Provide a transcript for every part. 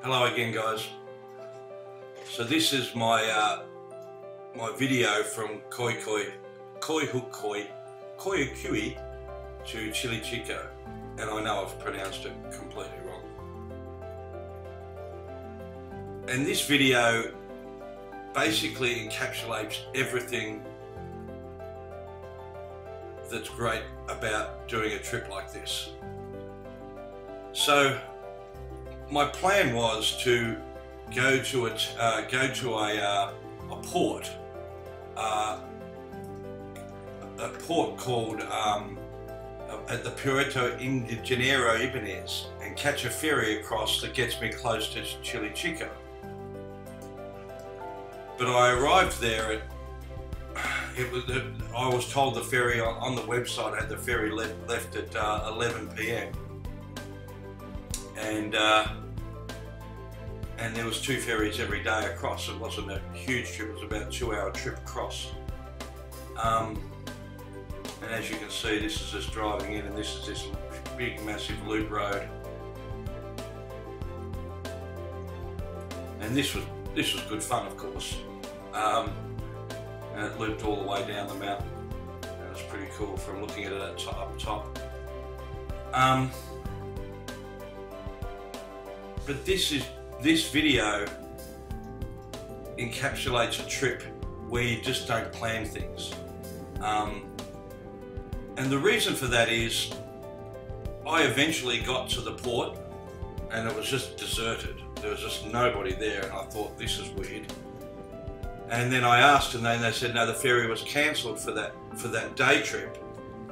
Hello again, guys. So this is my my video from Coyhaique to Chile Chico, and I know I've pronounced it completely wrong. And this video basically encapsulates everything that's great about doing a trip like this. So my plan was to go to a port called at the Puerto Guadal and catch a ferry across that gets me close to Chile Chico. But I arrived there I was told the ferry on the website had the ferry left at 11 p.m. and there was 2 ferries every day across. It wasn't a huge trip, it was about a 2-hour trip across. And as you can see, this is us driving in, and this is this big massive loop road. And this was good fun, of course. And it looped all the way down the mountain. And it was pretty cool from looking at it up top. But this video encapsulates a trip where you just don't plan things. And the reason for that is I eventually got to the port and it was just deserted. There was just nobody there, and I thought, this is weird. And then I asked, and then they said no, the ferry was cancelled for that day trip,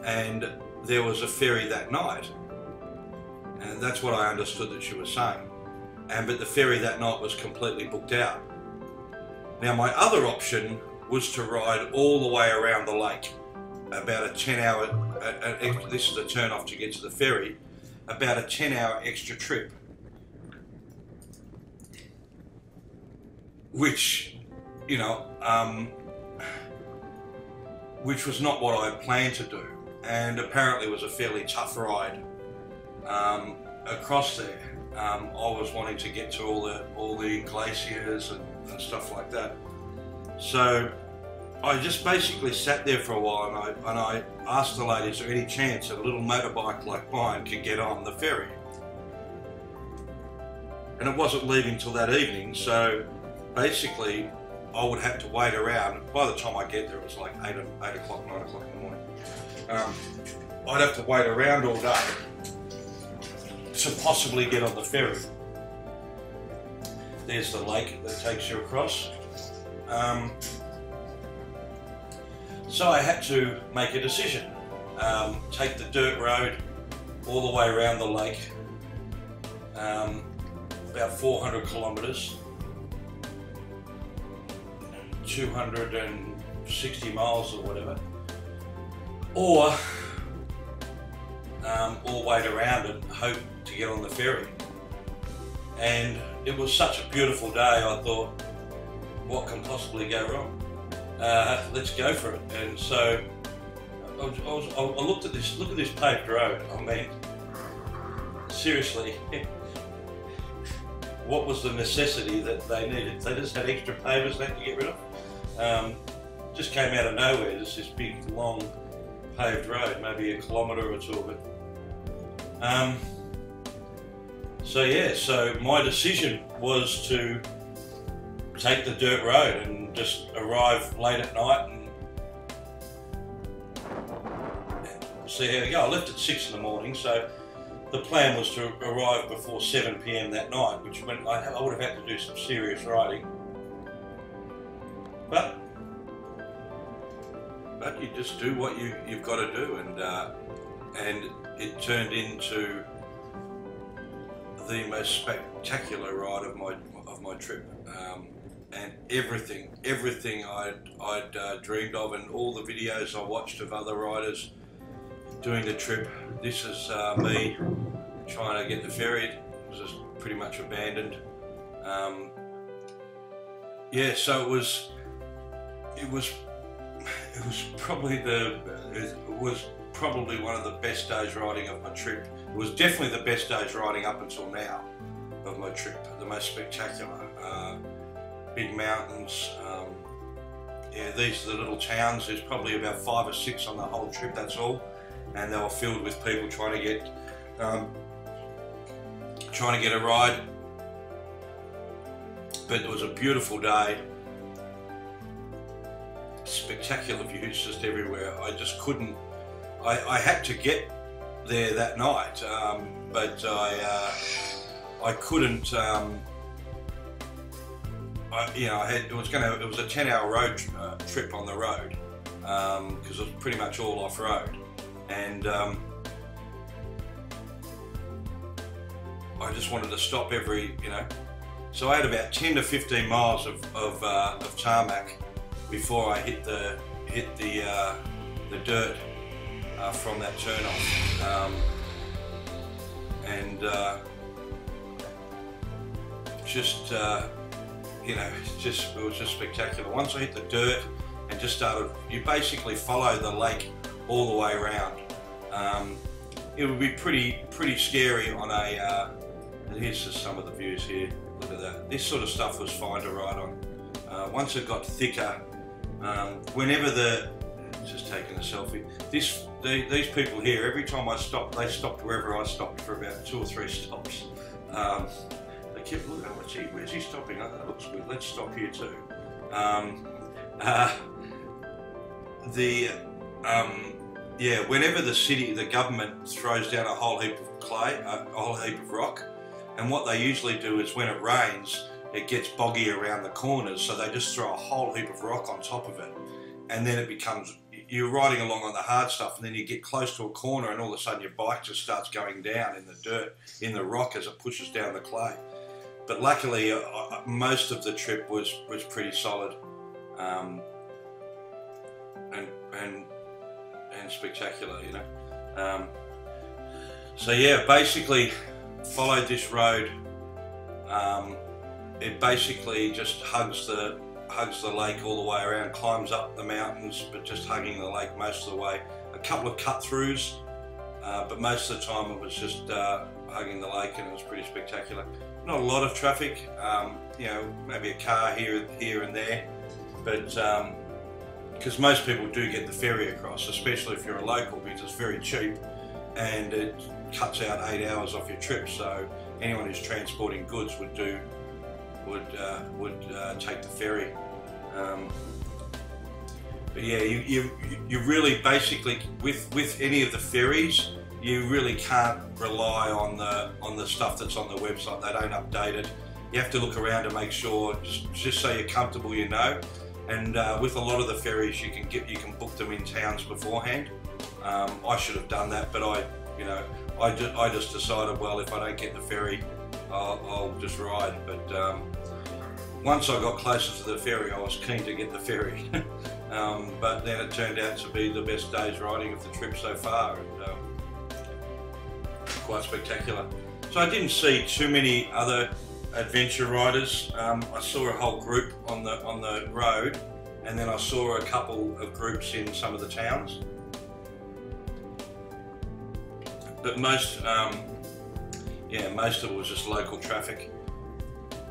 and there was a ferry that night. And that's what I understood that she was saying. But the ferry that night was completely booked out. Now my other option was to ride all the way around the lake, about a 10-hour, this is a turn off to get to the ferry, about a 10-hour extra trip. Which, you know, which was not what I planned to do, and apparently was a fairly tough ride across there. I was wanting to get to all the glaciers and stuff like that. So I just basically sat there for a while, and I asked the lady, is there any chance that a little motorbike like mine could get on the ferry? And it wasn't leaving till that evening, so basically I would have to wait around. By the time I get there, it was like 8 o'clock, 9 o'clock in the morning. I'd have to wait around all day to possibly get on the ferry. There's the lake that takes you across. So I had to make a decision. Take the dirt road all the way around the lake, about 400 kilometres, 260 miles or whatever, or wait around and hope to get on the ferry. And it was such a beautiful day, I thought, what can possibly go wrong? Let's go for it. And so I looked at this. Look at this paved road. I mean, seriously, what was the necessity that they needed? They just had extra pavers they had to get rid of. Just came out of nowhere. There's this big, long paved road, maybe a kilometre or 2 of it. So yeah, so my decision was to take the dirt road and just arrive late at night and see how we go. I left at 6 in the morning, so the plan was to arrive before 7 p.m. that night, which meant I would have had to do some serious riding. But you just do what you've got to do, and it turned into the most spectacular ride of my trip, and everything I'd dreamed of, and all the videos I watched of other riders doing the trip. This is me trying to get the ferry. It was just pretty much abandoned. Yeah, so it was probably one of the best days riding of my trip. It was definitely the best days riding up until now. of my trip. The most spectacular. Big mountains. Yeah, these are the little towns. There's probably about 5 or 6 on the whole trip, that's all. And they were filled with people trying to get a ride. But it was a beautiful day. Spectacular views just everywhere. I just couldn't, I had to get there that night, but I couldn't, it was a 10-hour road trip on the road, because it was pretty much all off-road, and I just wanted to stop so I had about 10 to 15 miles of tarmac before I hit the dirt from that turn-off, and it was just spectacular. Once I hit the dirt and just started, you basically follow the lake all the way around. It would be pretty scary on a. And here's just some of the views here. Look at that. This sort of stuff was fine to ride on. Once it got thicker, just taking a selfie. These people here, every time I stopped, they stopped wherever I stopped for about 2 or 3 stops. They kept looking, where's he stopping? Oh, that looks good, let's stop here too. Whenever the government throws down a whole heap of clay, a whole heap of rock, and what they usually do is when it rains, it gets boggy around the corners, so they just throw a whole heap of rock on top of it, and then it becomes, you're riding along on the hard stuff, and then you get close to a corner and all of a sudden your bike just starts going down in the dirt, in the rock as it pushes down the clay. But luckily most of the trip was pretty solid, and spectacular, so yeah, basically followed this road. It basically just hugs the lake all the way around, climbs up the mountains, but just hugging the lake most of the way. A couple of cut-throughs, but most of the time it was just hugging the lake, and it was pretty spectacular. Not a lot of traffic, maybe a car here and there, but because most people do get the ferry across, especially if you're a local, because it's very cheap and it cuts out 8 hours off your trip. So anyone who's transporting goods would take the ferry. But yeah, you really basically with any of the ferries, you really can't rely on the stuff that's on the website. They don't update it. You have to look around to make sure, just so you're comfortable, And with a lot of the ferries, you can book them in towns beforehand. I should have done that, but I just decided, well, if I don't get the ferry, I'll just ride. But once I got closer to the ferry, I was keen to get the ferry. But then it turned out to be the best day's riding of the trip so far, and quite spectacular. So I didn't see too many other adventure riders. I saw a whole group on the road, and then I saw a couple of groups in some of the towns. But most of it was just local traffic.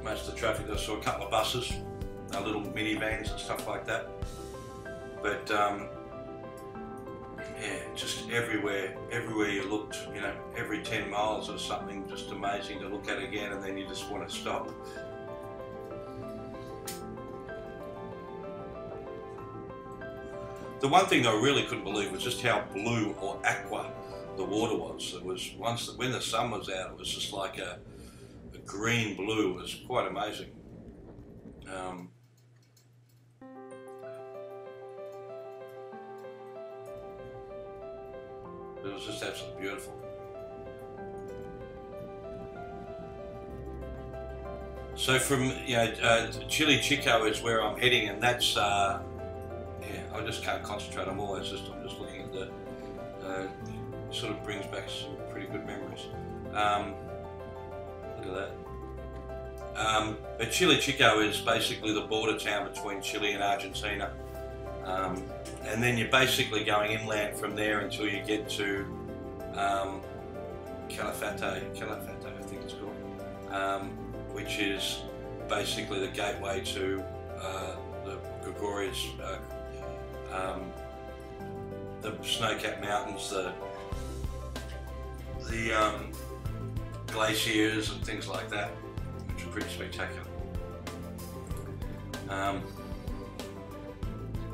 Most of the traffic, I saw a couple of buses, little minivans and stuff like that. But just everywhere you looked, every 10 miles or something, just amazing to look at again, and then you just want to stop. The one thing I really couldn't believe was just how blue or aqua the water was. It was when the sun was out, it was just like a green blue. It was quite amazing. It was just absolutely beautiful. So from Chile Chico is where I'm heading, and that's I just can't concentrate. I'm just looking at the sort of brings back some pretty good memories. Look at that. But Chile Chico is basically the border town between Chile and Argentina. And then you're basically going inland from there until you get to Calafate, I think it's called. which is basically the gateway to the Gregorius, the snow-capped mountains, the glaciers and things like that, which are pretty spectacular.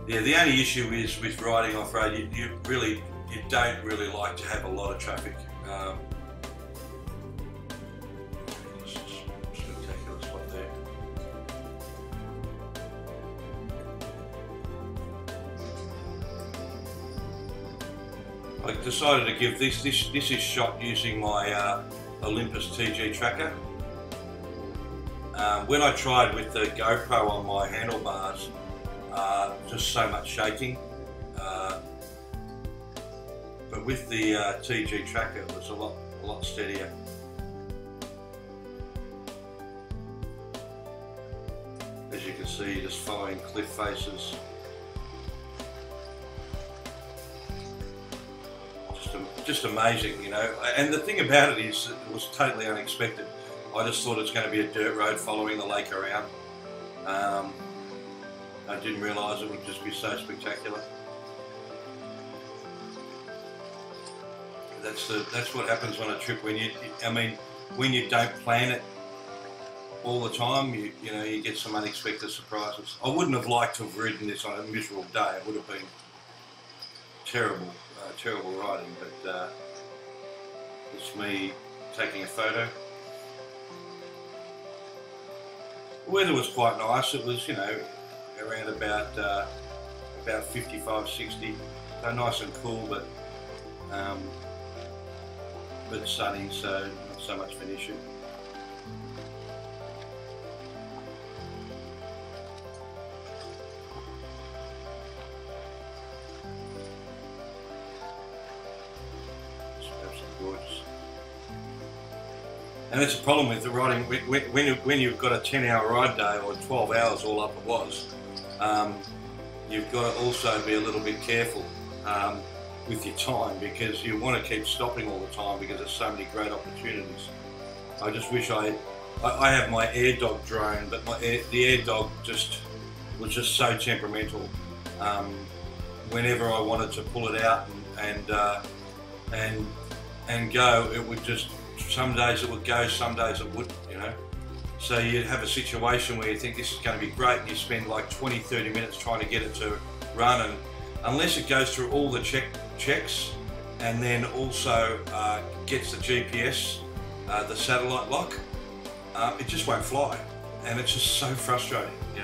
Yeah, the only issue is with riding off-road, you don't really like to have a lot of traffic. Spectacular spot there. I decided to give this is shot using my Olympus TG tracker. When I tried with the GoPro on my handlebars, just so much shaking. But with the TG tracker, it was a lot steadier. As you can see, just following cliff faces. Just amazing, you know. And the thing about it is, it was totally unexpected. I just thought it was going to be a dirt road following the lake around. I didn't realise it would just be so spectacular. That's what happens on a trip when when you don't plan it all the time. You know, you get some unexpected surprises. I wouldn't have liked to have ridden this on a miserable day. It would have been terrible riding. But it's me taking a photo. The weather was quite nice. It was, you know, around about 55, 60. So nice and cool, but sunny, so not so much of an issue. It's absolutely gorgeous. And that's a problem with the riding when you've got a 10-hour ride day, or 12 hours all up it was. You've got to also be a little bit careful with your time, because you want to keep stopping all the time because there's so many great opportunities. I just wish I have my air dog drone, but the air dog was just so temperamental. Whenever I wanted to pull it out and go, it would just, some days it would go, some days it wouldn't, you know. So you'd have a situation where you think this is going to be great, and you spend like 20-30 minutes trying to get it to run, and unless it goes through all the checks and then also gets the GPS, the satellite lock, it just won't fly, and it's just so frustrating, you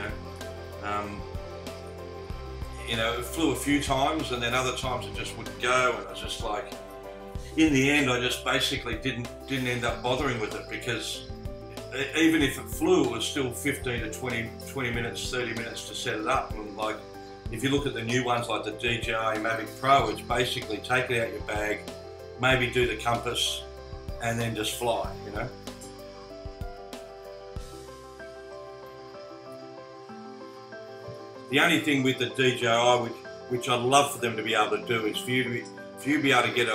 know. It flew a few times, and then other times it just wouldn't go, and I was just like, in the end, I just basically didn't end up bothering with it, because even if it flew, it was still 15 to 20 minutes, 30 minutes to set it up. And like, if you look at the new ones like the DJI Mavic Pro, it's basically take it out your bag, maybe do the compass, and then just fly, you know. The only thing with the DJI, which I'd love for them to be able to do, is for you to be able to get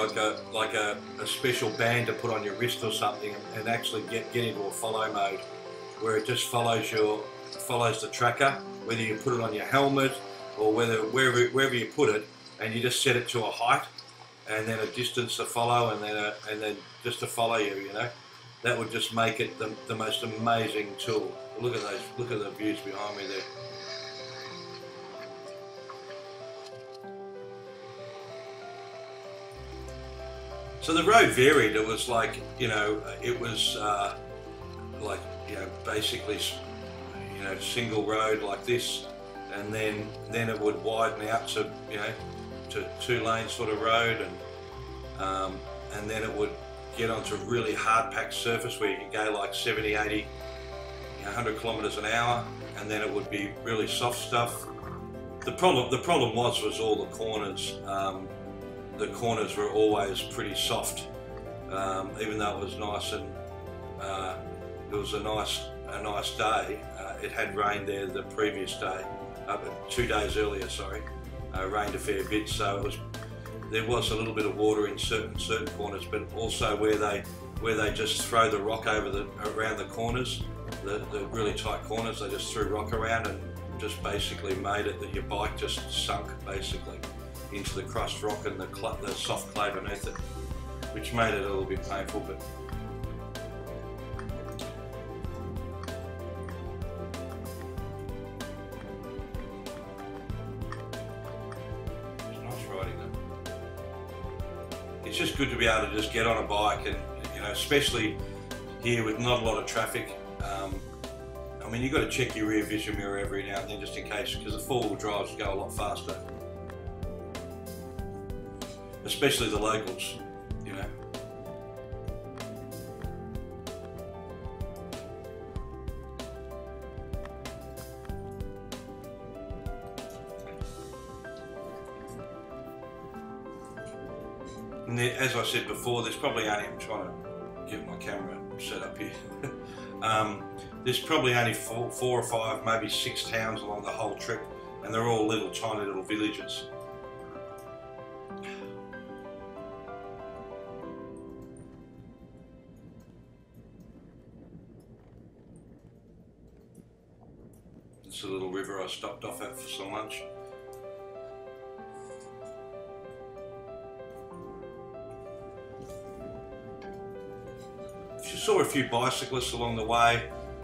like a special band to put on your wrist or something, and actually get into a follow mode, where it just follows the tracker, whether you put it on your helmet or wherever you put it, and you just set it to a height and then a distance to follow, and then just to follow you, you know. That would just make it the most amazing tool. Look at those, look at the views behind me there. So the road varied. It was like, you know, it was like, you know, basically, you know, single road like this, and then it would widen out to, you know, to 2-lane sort of road, and then it would get onto really hard packed surface where you could go like 70, 80, you know, 100 kilometers an hour, and then it would be really soft stuff. The problem was all the corners. The corners were always pretty soft, even though it was nice, and it was a nice day. It had rained there the previous day, 2 days earlier. Sorry, rained a fair bit, so there was a little bit of water in certain corners, but also where where they just throw the rock around the corners, the really tight corners. They just threw rock around and just basically made it that your bike just sunk basically into the crushed rock and the soft clay beneath it, which made it a little bit painful. But it's nice riding it. It's just good to be able to just get on a bike, and you know, especially here with not a lot of traffic. I mean, you've got to check your rear vision mirror every now and then just in case, because the four-wheel drives go a lot faster. Especially the locals, you know. And there, as I said before, there's probably only, I'm trying to get my camera set up here. There's probably only four or five, maybe 6 towns along the whole trip, and they're all little, tiny little villages. It's a little river I stopped off at for some lunch. I saw a few bicyclists along the way.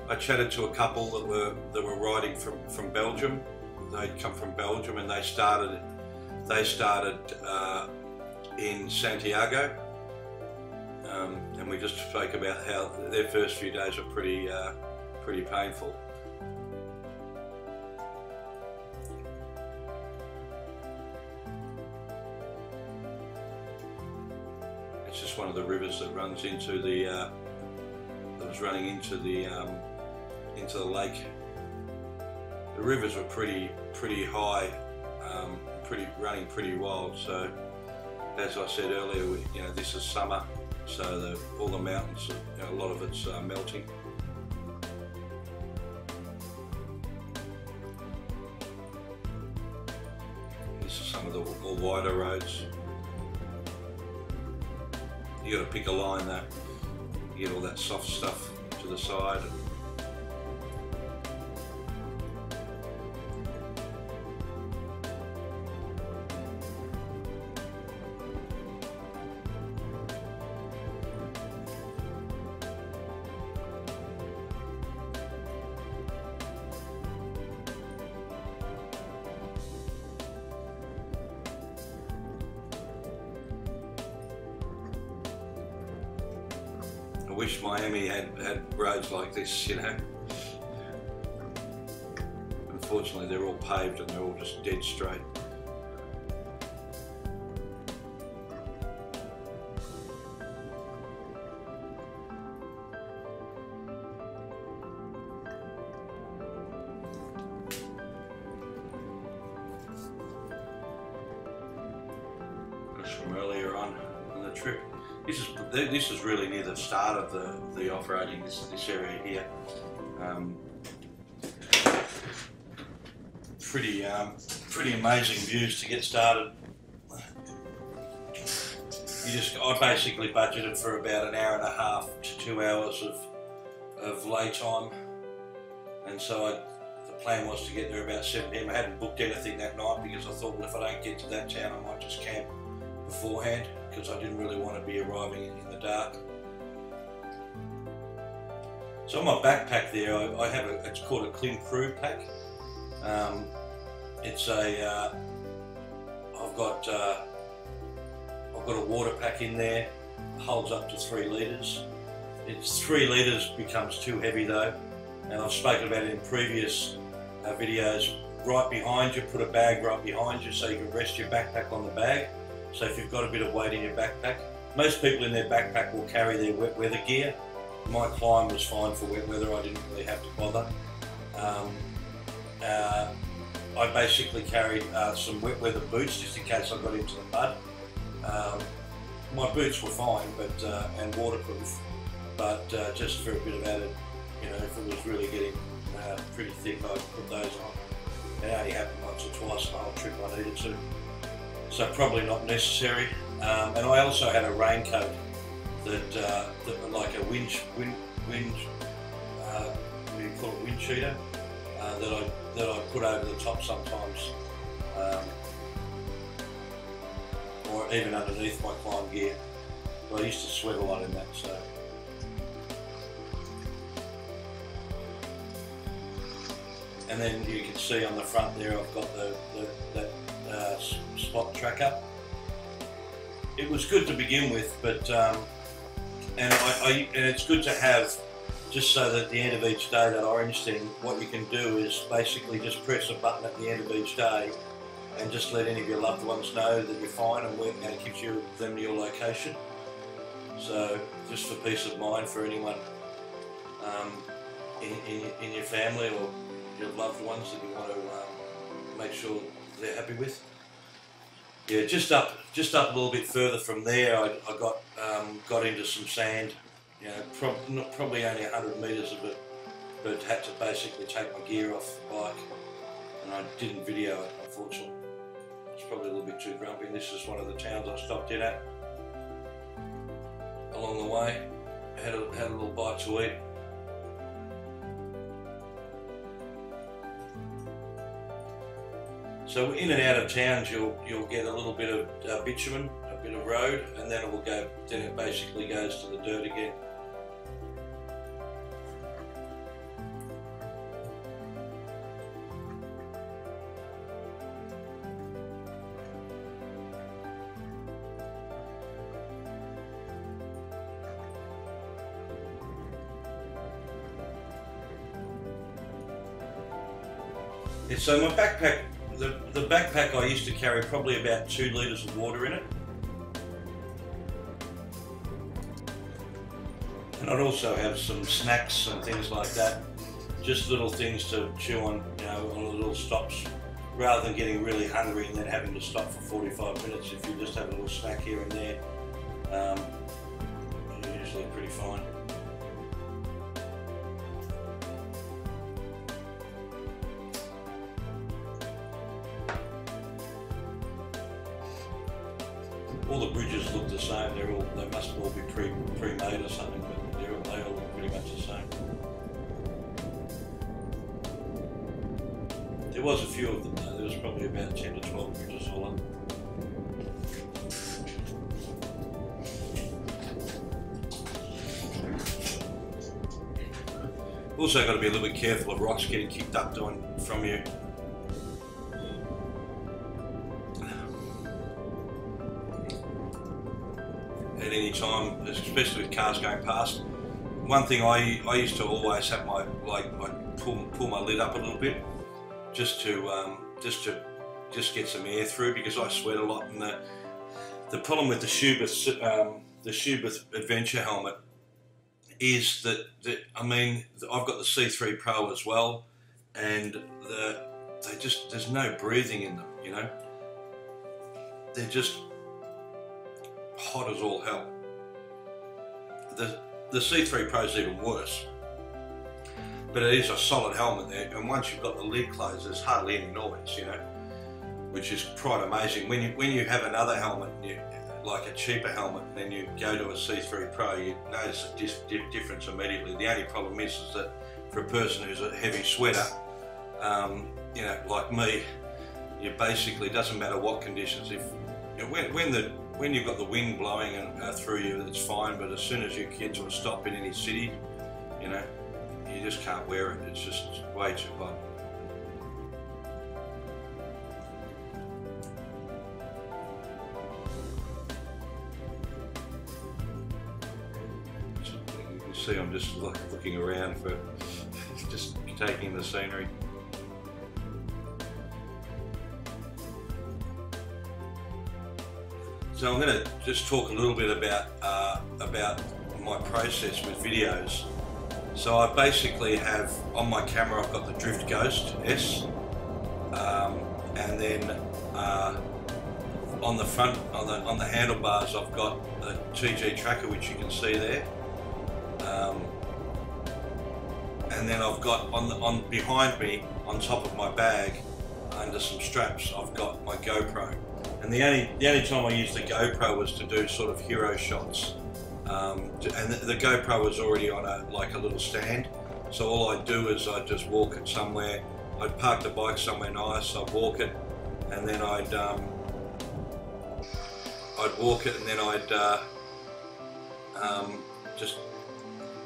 I chatted to a couple that were riding from Belgium. They'd come from Belgium and they started in Santiago, and we just spoke about how their first few days are pretty painful. It's just one of the rivers that runs into the running into the lake. The rivers were pretty high, running pretty wild. So, as I said earlier, you know, this is summer, so all the mountains, you know, a lot of it's melting. This is some of the more wider roads. You got to pick a line though. You get all that soft stuff to the side. I wish Miami had roads like this, you know. Unfortunately, they're all paved and they're all just dead straight. That's from earlier on the trip. This is really near the start of the off-roading, this area here. Pretty amazing views to get started. I basically budgeted for about 1.5 to 2 hours of lay time, and so the plan was to get there about 7 p.m. I hadn't booked anything that night because I thought, well, if I don't get to that town, I might just camp beforehand, because I didn't really want to be arriving in the dark. So on my backpack there, I have it's called a Clean Crew pack. It's a I've got a water pack in there. It holds up to 3 litres. It's 3 litres becomes too heavy though, and I've spoken about it in previous videos. Right behind you, put a bag right behind you so you can rest your backpack on the bag. So if you've got a bit of weight in your backpack, most people in their backpack will carry their wet weather gear. My climb was fine for wet weather, I didn't really have to bother. I basically carried some wet weather boots just in case I got into the mud. My boots were fine, but and waterproof, but just for a bit of added, you know, if it was really getting pretty thick, I'd put those on. It only happened once or twice the whole trip I needed to. So probably not necessary. And I also had a raincoat that were like a wind what do you call it, wind cheater, that I put over the top sometimes, or even underneath my climb gear. But I used to sweat a lot in that, so. And then you can see on the front there, I've got that spot tracker. It was good to begin with, but and it's good to have, just so that at the end of each day, that orange thing, what you can do is basically just press a button at the end of each day and just let any of your loved ones know that you're fine, and it gives them your location. So just for peace of mind for anyone in your family or your loved ones that you want to make sure they're happy with. Yeah, just up a little bit further from there, I got into some sand. You know, probably only 100 metres of it, but had to basically take my gear off the bike, and I didn't video it, unfortunately. It's probably a little bit too grumpy. This is one of the towns I stopped in at along the way. Had a little bite to eat. So in and out of towns, you'll get a little bit of bitumen, a bit of road, and then it will go. Then it basically goes to the dirt again. Yeah, so my backpack. The backpack I used to carry probably about 2 litres of water in it. And I'd also have some snacks and things like that. Just little things to chew on, you know, on little stops, rather than getting really hungry and then having to stop for 45 minutes. If you just have a little snack here and there, you're usually pretty fine. All the bridges look the same. They must all be pre-made or something, but they all look pretty much the same. There was a few of them though. There was probably about 10 to 12 bridges all up. Also got to be a little bit careful of rocks getting kicked up from you. At any time, especially with cars going past. One thing I used to always have I pull my lid up a little bit, just to get some air through, because I sweat a lot. And the problem with the Schubert Adventure helmet is that I mean, I've got the C3 Pro as well, and there's no breathing in them. You know, they're just hot as all hell. The C3 Pro is even worse, but it is a solid helmet there, and once you've got the lid closed, there's hardly any noise, you know, which is quite amazing. When you have another helmet, like a cheaper helmet, and then you go to a C3 Pro, you notice a difference immediately. The only problem is that for a person who's a heavy sweater, you know, like me, you basically, doesn't matter what conditions, if you know, when you've got the wind blowing through you, it's fine, but as soon as your kids will stop in any city, you know, you just can't wear it. It's just way too hot. You can see I'm just looking around for just taking the scenery. So I'm going to just talk a little bit about my process with videos. So I basically have, on my camera, I've got the Drift Ghost S, and then on the front, on the handlebars, I've got the TG tracker, which you can see there, and then I've got on behind me, on top of my bag, under some straps, I've got my GoPro. And the only time I used the GoPro was to do sort of hero shots, And the GoPro was already on a little stand, so all I'd do is I'd just walk it somewhere. I'd park the bike somewhere nice, I'd walk it, and then I'd walk it, and then I'd just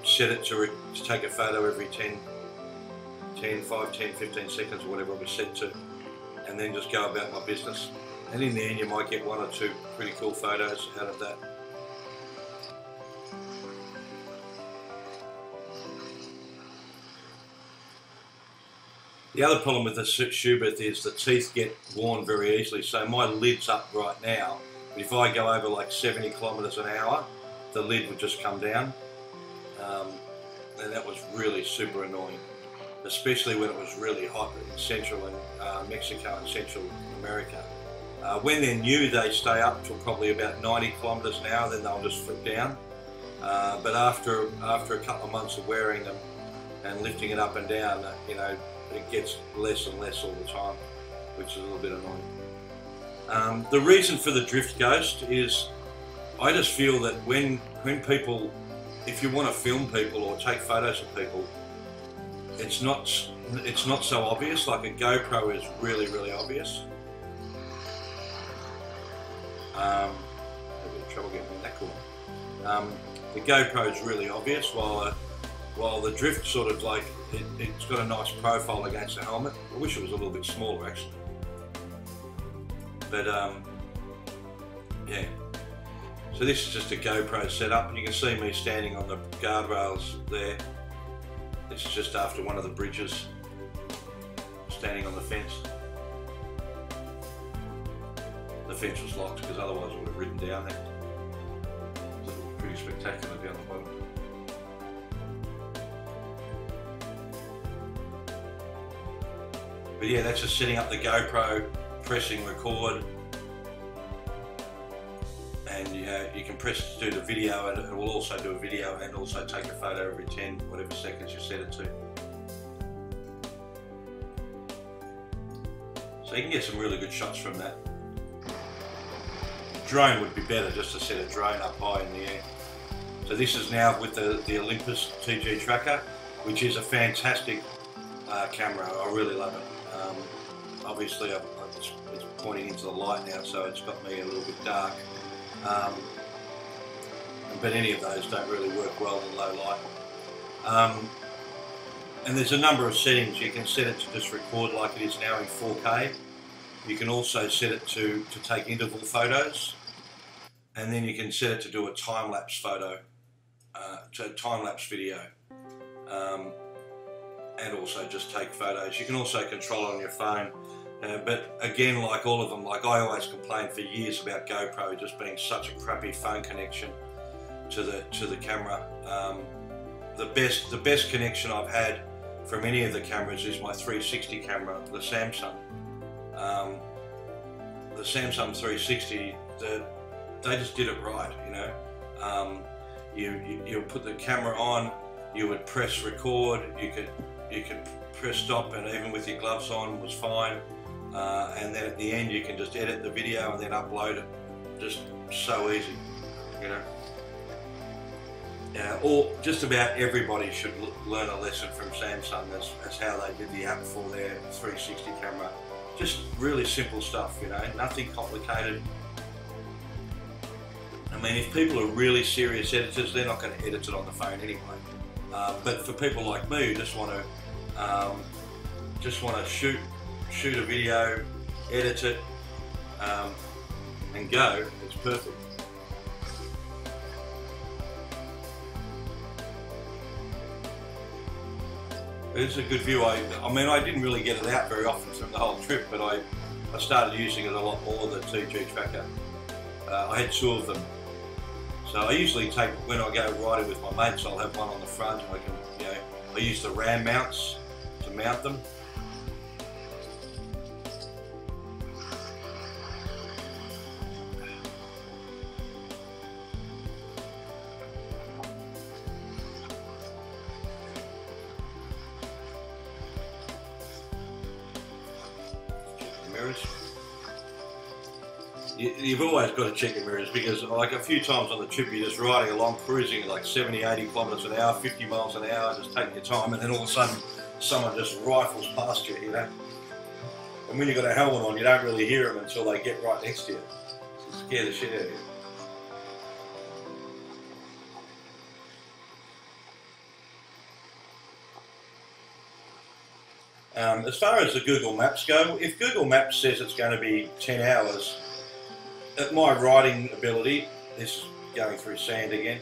set it to take a photo every 5, 10, 15 seconds or whatever it was set to, and then just go about my business. And in the end you might get 1 or 2 pretty cool photos out of that. The other problem with the Schubert is the teeth get worn very easily, so my lid's up right now, but if I go over like 70 kilometers an hour, the lid would just come down, and that was really super annoying, especially when it was really hot in Central and Mexico and Central America. When they're new, they stay up to probably about 90 kilometers an hour, then they'll just flip down. But after a couple of months of wearing them and lifting it up and down, you know, it gets less and less all the time, which is a little bit annoying. The reason for the drift ghost is I just feel that when people, if you want to film people or take photos of people, it's not so obvious. Like a GoPro is really, really obvious. I've got trouble getting that cool. The GoPro is really obvious, while the drift sort of like, it's got a nice profile against the helmet. I wish it was a little bit smaller actually. But yeah. So this is just a GoPro setup, and you can see me standing on the guardrails there. This is just after one of the bridges, standing on the fence. The fence was locked because otherwise I would have ridden down there. It looked pretty spectacular down the bottom. But yeah, that's just setting up the GoPro, pressing record, and you can press to do the video, and it will also do a video and also take a photo every 10 whatever seconds you set it to. So you can get some really good shots from that. Drone would be better, just to set a drone up high in the air. So this is now with the Olympus TG Tracker, which is a fantastic camera. I really love it. Obviously it's pointing into the light now, so it's got me a little bit dark. But any of those don't really work well in low light. And there's a number of settings. You can set it to just record like it is now in 4K. You can also set it to take interval photos, and then you can set it to do a time-lapse photo, time-lapse video, and also just take photos. You can also control it on your phone. But again, like all of them, like I always complained for years about GoPro just being such a crappy phone connection to the camera. The best connection I've had from any of the cameras is my 360 camera, the Samsung. The Samsung 360, they just did it right, you know. You put the camera on, you would press record, you could press stop, and even with your gloves on was fine. And then at the end you can just edit the video and then upload it. Just so easy, you know. Or just about everybody should learn a lesson from Samsung as how they did the app for their 360 camera. Just really simple stuff, you know, nothing complicated. I mean, if people are really serious editors, they're not going to edit it on the phone anyway. But for people like me who just want to shoot a video, edit it, and go, it's perfect. It's a good view. I mean, I didn't really get it out very often from the whole trip, but I started using it a lot more, the TG Tracker. I had 2 of them. So I usually take, when I go riding with my mates, I'll have one on the front, and I can, you know, I use the RAM mounts to mount them. you've always got to check your mirrors, because like a few times on the trip you're just riding along, cruising like 70, 80 kilometres an hour, 50 miles an hour, just taking your time, and then all of a sudden someone just rifles past you, you know. And when you've got a helmet on, you don't really hear them until they get right next to you. So it scare the shit out of you. As far as the Google Maps go, if Google Maps says it's going to be 10 hours, at my riding ability, this is going through sand again.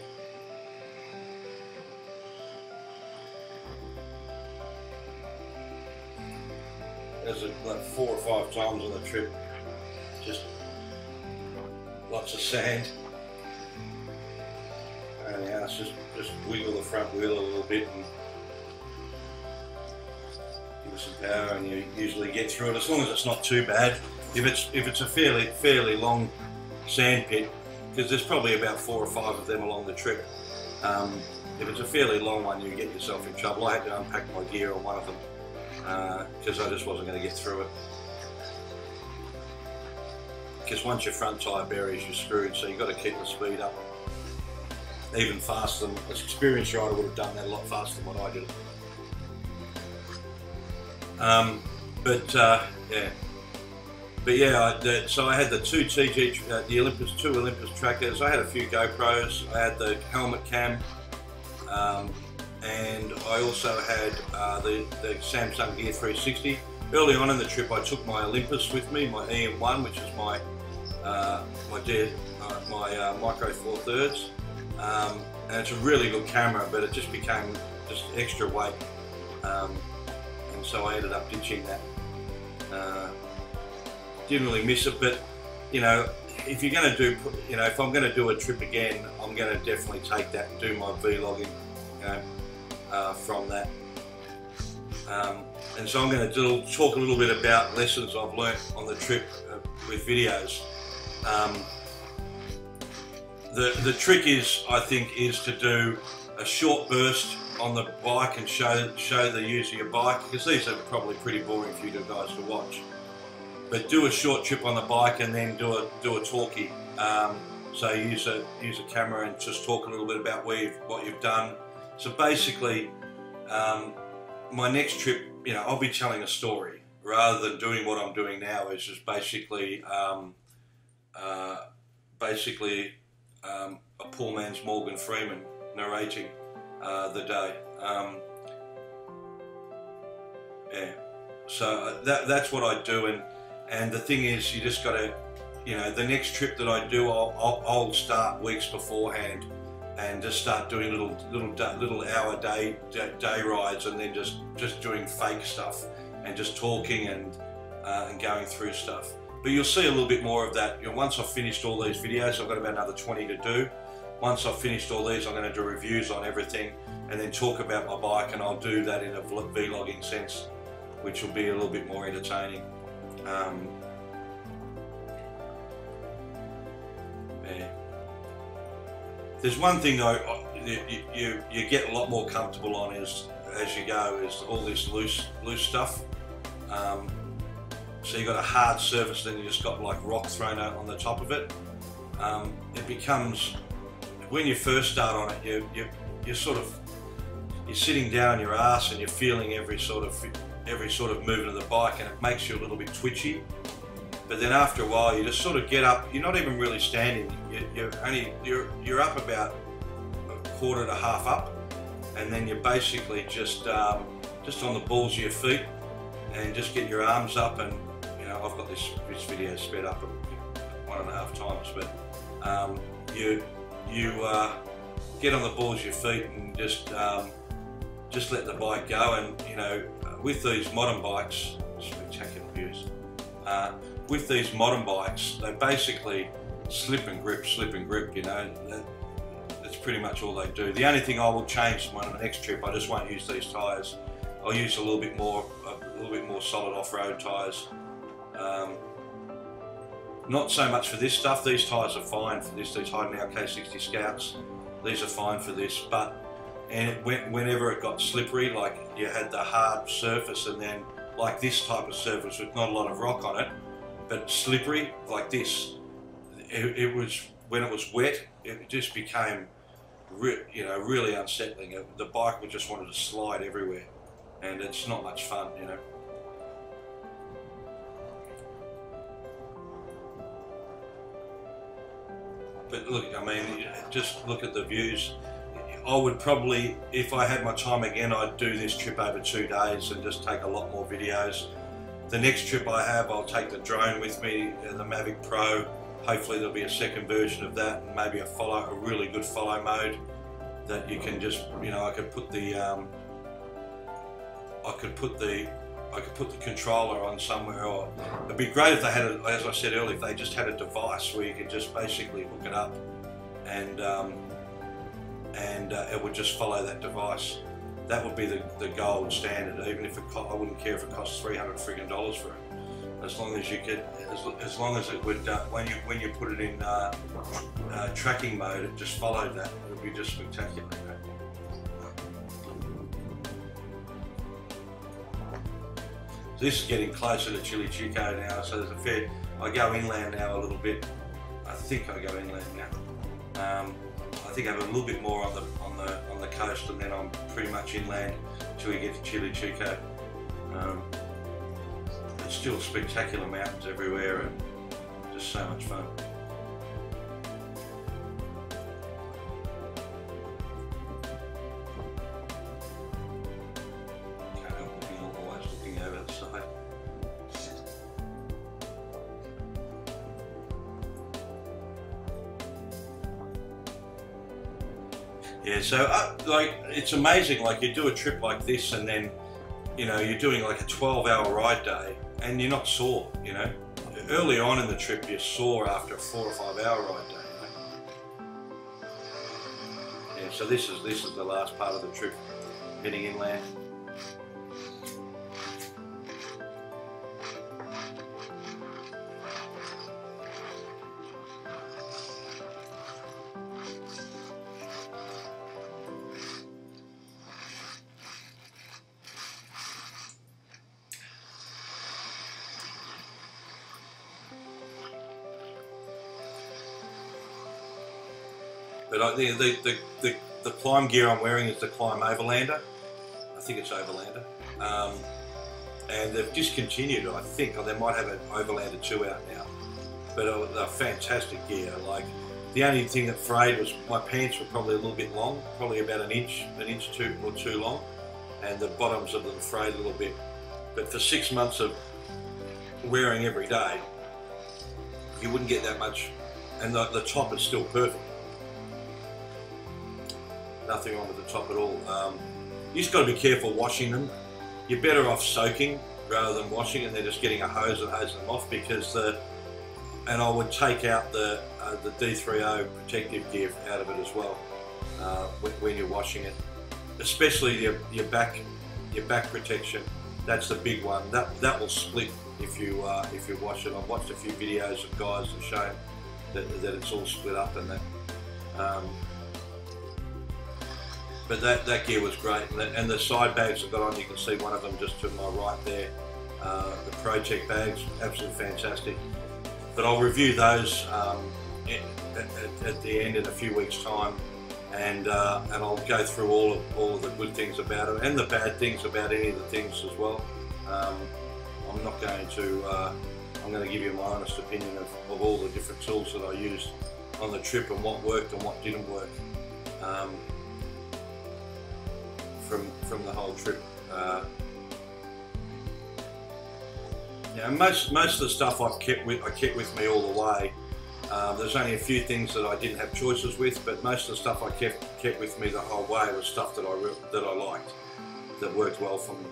There's like 4 or 5 times on the trip, just lots of sand. And yeah, it's just wiggle the front wheel a little bit and some power, and you usually get through it as long as it's not too bad. If it's a fairly long sand pit, because there's probably about 4 or 5 of them along the trip. If it's a fairly long one, you get yourself in trouble. I had to unpack my gear on one of them because I just wasn't going to get through it. Because once your front tyre buries, you're screwed. So you've got to keep the speed up even faster than an experienced rider would have done that a lot faster than what I did. So I had the 2 TG, the Olympus, 2 Olympus trackers. I had a few GoPros. I had the helmet cam, and I also had the Samsung Gear 360. Early on in the trip, I took my Olympus with me, my EM1, which is my Micro Four Thirds, and it's a really good camera, but it just became just extra weight. And so I ended up ditching that. Didn't really miss it, but you know, if you're going to do, you know, if I'm going to do a trip again, I'm going to definitely take that and do my vlogging, you know, from that. And so I'm going to talk a little bit about lessons I've learnt on the trip with videos. The trick is, I think, is to do a short burst on the bike and show the use of your bike, because these are probably pretty boring for you guys to watch. But do a short trip on the bike and then do a talkie. So use a camera and just talk a little bit about what you've done. So basically, my next trip, you know, I'll be telling a story rather than doing what I'm doing now, which is basically a poor man's Morgan Freeman narrating the day. Yeah, so that's what I do, and the thing is, you just got to, you know, the next trip that I do, I'll start weeks beforehand and just start doing little hour day rides, and then just doing fake stuff and just talking and going through stuff. But you'll see a little bit more of that. You know, once I've finished all these videos, I've got about another 20 to do. Once I've finished all these, I'm going to do reviews on everything and then talk about my bike, and I'll do that in a vlogging sense, which will be a little bit more entertaining. Yeah. There's one thing though you get a lot more comfortable on as you go, is all this loose stuff. So you've got a hard surface, then you just got like rock thrown out on the top of it. It becomes, when you first start on it, you're sitting down on your ass and you're feeling every sort of movement of the bike, and it makes you a little bit twitchy. But then after a while, you just sort of get up. You're not even really standing. You're up about a quarter to half up, and then you're basically just on the balls of your feet, and just get your arms up. And you know, I've got this video sped up 1.5 times, but you get on the balls of your feet and just let the bike go. And you know, with these modern bikes, spectacular views. With these modern bikes, they basically slip and grip, you know. That's pretty much all they do. The only thing I will change on the next trip, I just won't use these tyres. I'll use a little bit more solid off-road tyres. Not so much for this stuff. These tyres are fine for this. These Heidenau K60 Scouts, these are fine for this. But whenever it got slippery, like you had the hard surface, and then like this type of surface with not a lot of rock on it, but slippery like this, it was, when it was wet, it just became really unsettling. The bike would just wanted to slide everywhere, and it's not much fun, you know. But look, I mean, just look at the views. I would probably, if I had my time again, I'd do this trip over 2 days and just take a lot more videos. The next trip I have, I'll take the drone with me, the Mavic Pro. Hopefully there'll be a second version of that, and maybe a really good follow mode that you can just, I could put the controller on somewhere. Or it'd be great if they had, as I said earlier, if they just had a device where you could just basically hook it up, and it would just follow that device. That would be the gold standard. Even if I wouldn't care if it costs $300 friggin' for it, as long as you could, as long as it would, when you put it in tracking mode, it just followed that. It would be just spectacular. So this is getting closer to Chile Chico now, so there's a fair. I go inland now a little bit. I think I go inland now. I think I have a little bit more on the coast, and then I'm pretty much inland till we get to Chile Chico. It's still spectacular mountains everywhere, and just so much fun. Always looking over the side. Yeah, so like, it's amazing, like you do a trip like this, and then you're doing like a 12-hour ride day and you're not sore. Early on in the trip you're sore after a 4 or 5 hour ride day. Yeah, so this is the last part of the trip, heading inland. But I think the climb gear I'm wearing is the Climb Overlander. I think it's Overlander. And they've discontinued it, I think, or they might have an Overlander 2 out now. But they're fantastic gear. Like, the only thing that frayed was my pants were probably a little bit long, probably about an inch or two long, and the bottoms of them frayed a little bit. But for 6 months of wearing every day, you wouldn't get that much, and the top is still perfect. Nothing wrong with the top at all. You just got to be careful washing them. You're better off soaking rather than washing, and they're just getting a hose and hosing them off, because and I would take out the D3O protective gear out of it as well when you're washing it, especially your back protection. That's the big one. That will split if you wash it. I've watched a few videos of guys that show that it's all split up and that. But that gear was great, and the side bags I've got on, you can see one of them just to my right there. The Project bags, absolutely fantastic. But I'll review those at the end in a few weeks' time, and I'll go through all of the good things about it and the bad things about any of the things as well. I'm not going to. I'm going to give you my honest opinion of all the different tools that I used on the trip and what worked and what didn't work. From the whole trip. Most of the stuff I kept with me all the way. There's only a few things that I didn't have choices with, but most of the stuff I kept with me the whole way was stuff that I liked, that worked well for me.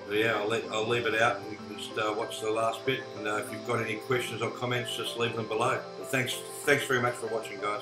But yeah, I'll leave it out and just watch the last bit. And if you've got any questions or comments, just leave them below. But thanks very much for watching, guys.